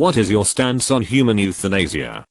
What is your stance on human euthanasia?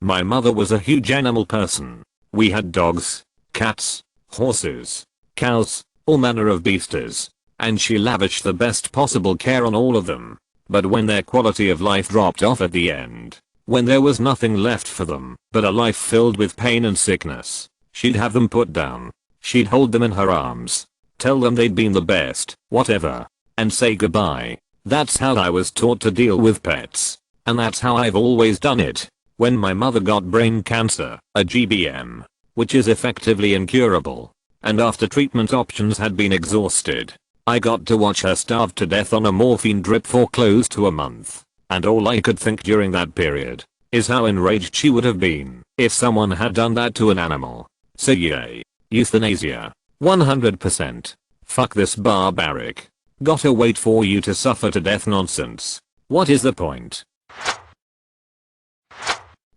My mother was a huge animal person. We had dogs, cats, horses, cows, all manner of beasties, and she lavished the best possible care on all of them. But when their quality of life dropped off at the end, when there was nothing left for them but a life filled with pain and sickness, she'd have them put down. She'd hold them in her arms, tell them they'd been the best, whatever, and say goodbye. That's how I was taught to deal with pets, and that's how I've always done it. When my mother got brain cancer, a GBM, which is effectively incurable, and after treatment options had been exhausted, I got to watch her starve to death on a morphine drip for close to a month. And all I could think during that period is how enraged she would have been if someone had done that to an animal. So yay. Euthanasia. 100%. Fuck this barbaric, gotta wait for you to suffer to death nonsense. What is the point?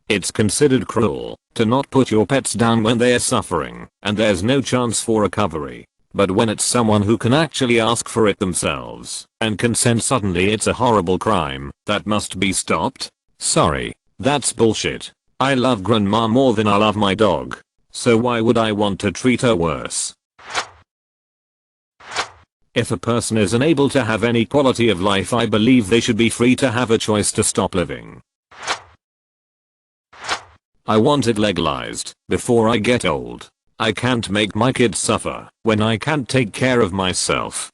It's considered cruel to not put your pets down when they're suffering and there's no chance for recovery. But when it's someone who can actually ask for it themselves and consent, suddenly it's a horrible crime that must be stopped. Sorry, that's bullshit. I love grandma more than I love my dog, so why would I want to treat her worse? If a person is unable to have any quality of life, I believe they should be free to have a choice to stop living. I want it legalized before I get old. I can't make my kids suffer when I can't take care of myself.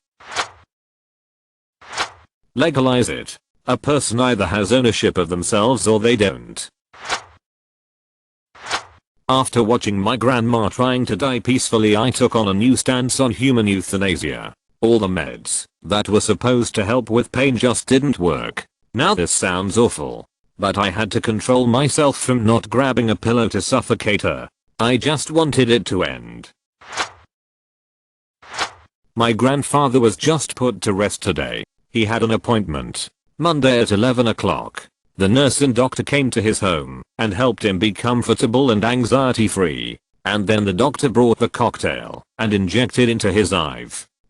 Legalize it. A person either has ownership of themselves or they don't. After watching my grandma trying to die peacefully, I took on a new stance on human euthanasia. All the meds that were supposed to help with pain just didn't work. Now this sounds awful, but I had to control myself from not grabbing a pillow to suffocate her. I just wanted it to end. My grandfather was just put to rest today. He had an appointment Monday at 11 o'clock. The nurse and doctor came to his home and helped him be comfortable and anxiety free. And then the doctor brought the cocktail and injected into his eye.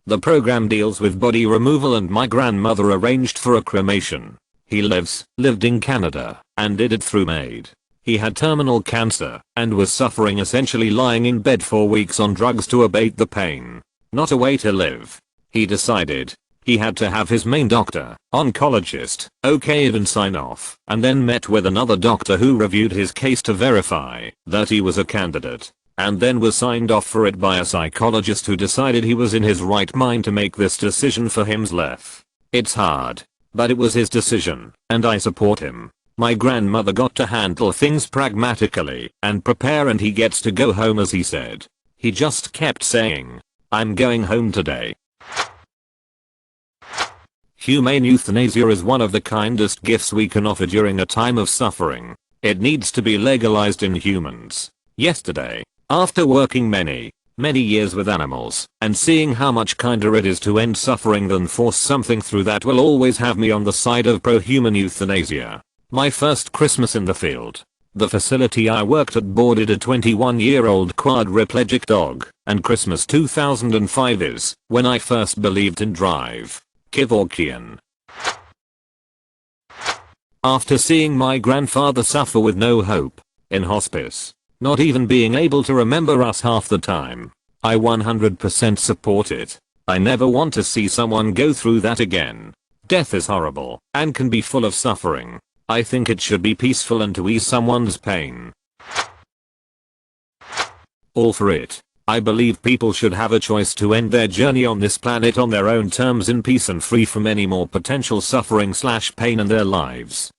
The program deals with body removal and my grandmother arranged for a cremation. He lived in Canada and did it through MAID. He had terminal cancer and was suffering, essentially lying in bed for weeks on drugs to abate the pain. Not a way to live. He decided he had to have his main doctor, oncologist, okay it and sign off, and then met with another doctor who reviewed his case to verify that he was a candidate, and then was signed off for it by a psychologist who decided he was in his right mind to make this decision for himself. It's hard, but it was his decision, and I support him. My grandmother got to handle things pragmatically and prepare, and he gets to go home as he said. He just kept saying, "I'm going home today." Humane euthanasia is one of the kindest gifts we can offer during a time of suffering. It needs to be legalized in humans. Yesterday, after working many years with animals and seeing how much kinder it is to end suffering than force something through, that will always have me on the side of pro-human euthanasia. My first Christmas in the field, the facility I worked at boarded a 21-year-old quadriplegic dog, and Christmas 2005 is when I first believed in Drive Kevorkian. After seeing my grandfather suffer with no hope, in hospice, not even being able to remember us half the time, I 100% support it. I never want to see someone go through that again. Death is horrible and can be full of suffering. I think it should be peaceful and to ease someone's pain. All for it. I believe people should have a choice to end their journey on this planet on their own terms, in peace and free from any more potential suffering/pain in their lives.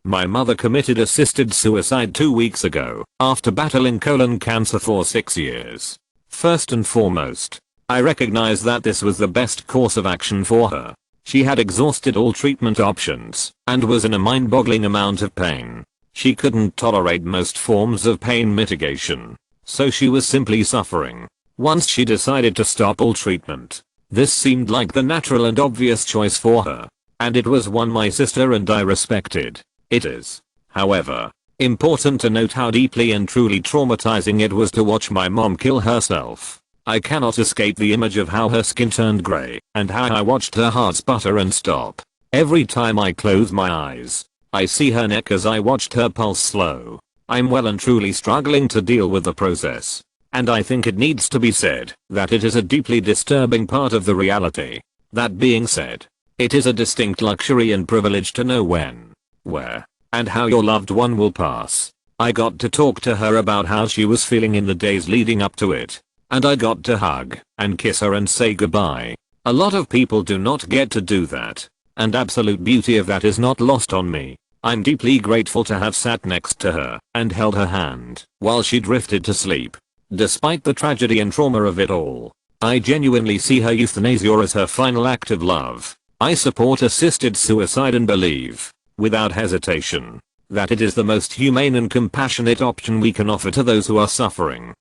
My mother committed assisted suicide 2 weeks ago after battling colon cancer for 6 years. First and foremost, I recognize that this was the best course of action for her. She had exhausted all treatment options and was in a mind-boggling amount of pain. She couldn't tolerate most forms of pain mitigation, so she was simply suffering. Once she decided to stop all treatment, this seemed like the natural and obvious choice for her, and it was one my sister and I respected. It is, however, important to note how deeply and truly traumatizing it was to watch my mom kill herself. I cannot escape the image of how her skin turned grey and how I watched her heart sputter and stop. Every time I close my eyes, I see her neck as I watched her pulse slow. I'm well and truly struggling to deal with the process. And I think it needs to be said that it is a deeply disturbing part of the reality. That being said, it is a distinct luxury and privilege to know when, where, and how your loved one will pass. I got to talk to her about how she was feeling in the days leading up to it. And I got to hug and kiss her and say goodbye. A lot of people do not get to do that. And absolute beauty of that is not lost on me. I'm deeply grateful to have sat next to her and held her hand while she drifted to sleep. Despite the tragedy and trauma of it all, I genuinely see her euthanasia as her final act of love. I support assisted suicide and believe, without hesitation, that it is the most humane and compassionate option we can offer to those who are suffering.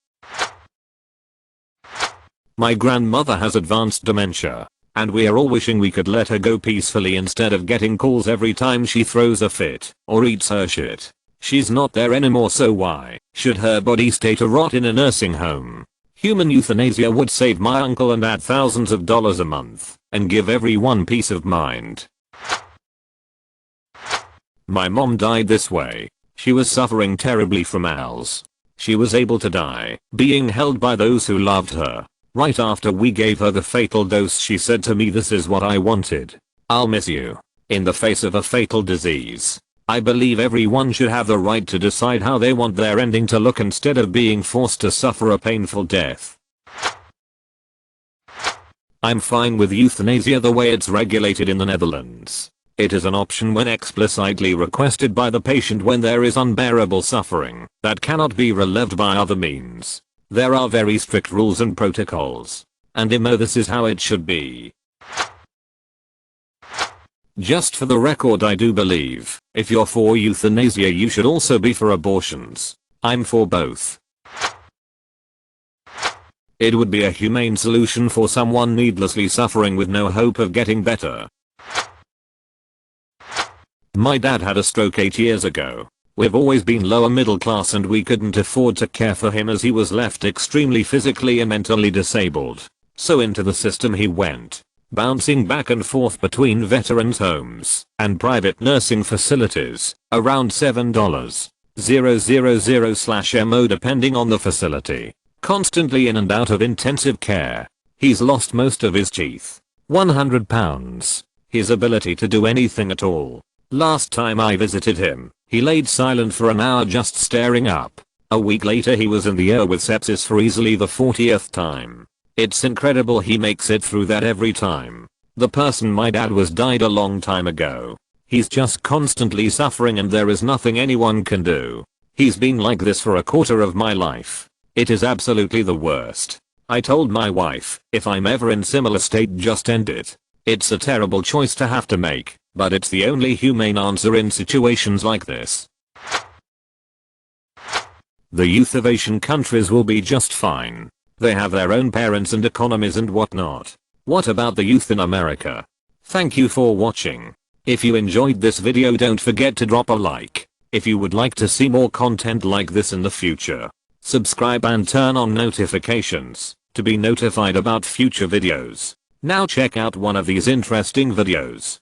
My grandmother has advanced dementia, and we are all wishing we could let her go peacefully instead of getting calls every time she throws a fit or eats her shit. She's not there anymore, so why should her body stay to rot in a nursing home? Human euthanasia would save my uncle and add thousands of dollars a month and give everyone peace of mind. My mom died this way. She was suffering terribly from ALS. She was able to die, being held by those who loved her. Right after we gave her the fatal dose, she said to me, "This is what I wanted. I'll miss you." In the face of a fatal disease, I believe everyone should have the right to decide how they want their ending to look instead of being forced to suffer a painful death. I'm fine with euthanasia the way it's regulated in the Netherlands. It is an option when explicitly requested by the patient when there is unbearable suffering that cannot be relieved by other means. There are very strict rules and protocols. And this is how it should be. Just for the record, I do believe, if you're for euthanasia you should also be for abortions. I'm for both. It would be a humane solution for someone needlessly suffering with no hope of getting better. My dad had a stroke 8 years ago. We've always been lower middle class and we couldn't afford to care for him as he was left extremely physically and mentally disabled. So into the system he went, bouncing back and forth between veterans homes and private nursing facilities, around $7,000/MO depending on the facility, constantly in and out of intensive care. He's lost most of his teeth, 100 pounds, his ability to do anything at all. Last time I visited him, he laid silent for an hour just staring up. A week later he was in the ER with sepsis for easily the 40th time. It's incredible he makes it through that every time. The person my dad was died a long time ago. He's just constantly suffering and there is nothing anyone can do. He's been like this for a quarter of my life. It is absolutely the worst. I told my wife, if I'm ever in similar state, just end it. It's a terrible choice to have to make, but it's the only humane answer in situations like this. The euthanasia countries will be just fine. They have their own parents and economies and whatnot. What about the youth in America? Thank you for watching. If you enjoyed this video, don't forget to drop a like. If you would like to see more content like this in the future, subscribe and turn on notifications to be notified about future videos. Now check out one of these interesting videos.